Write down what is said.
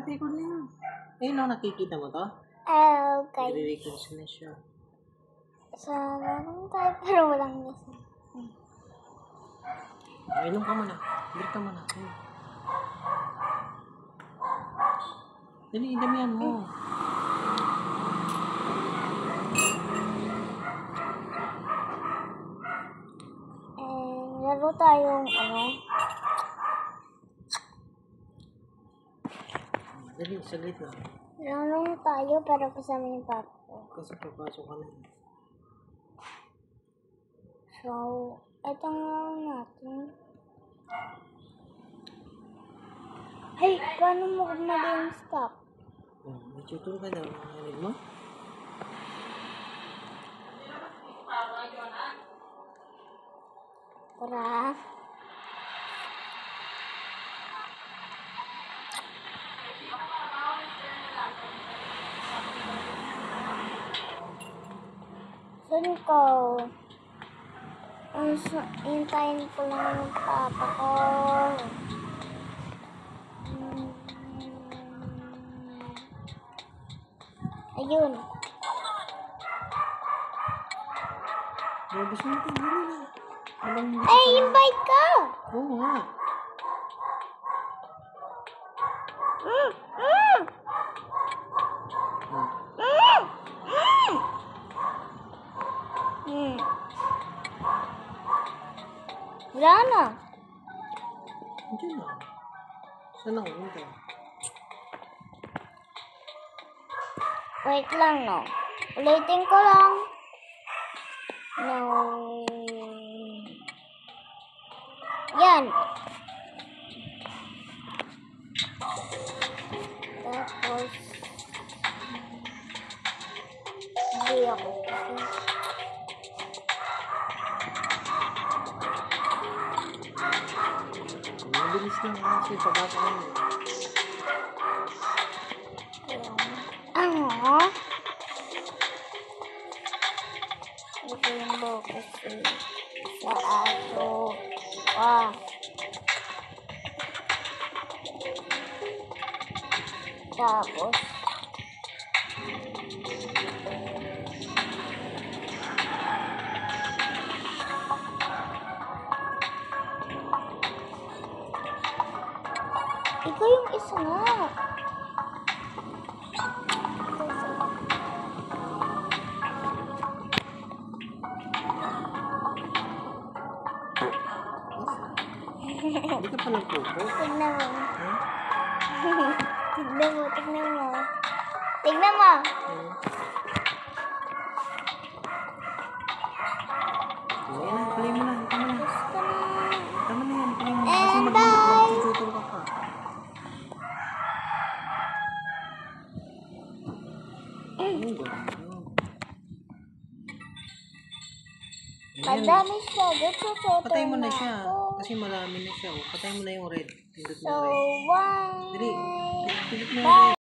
record na yun. Ayun o, nakikita mo to? Okay. I-record na siya. Lang tayo, pero walang nasa. Inom ka muna. Break ka muna. Dali, damihan mo. Laro tayong Dali, saglit na. laro tayo pero kasama yung papa ko. Kasi papasok ka na. So, eto nga natin. Hey, paano mo mali yung stop? May tutor ka daw. Narinig mo? Tara. Saan ko? Hintayin ko lang yung papa ko. Ayun. Gusto mo ito, dali na. Ay, invite ka! Oo nga. Wala na. Diyan na. Saan ako punta? Wait lang, no. Ulitin ko lang. No. Yan. Tapos, hindi ako. Mabilis lang kasi pabasa ka mo. Ito yung focus sa aso. Tapos, ikaw yung isa nga. Hindi ka pa nagpupo. Tignan mo. Ha? Tignan mo, tignan mo. Tignan mo. Ayan na, play mo na. Tama na. Gusto na. Tama na yan, play mo na. And Kasi bye! mag-tutor ka pa. Madami siya. Dito sa Patay mo na siya. Kasi marami na siya. Patay mo na yung red. Pindot mo So, red. one. Dali. Pindot mo yung Bye. red.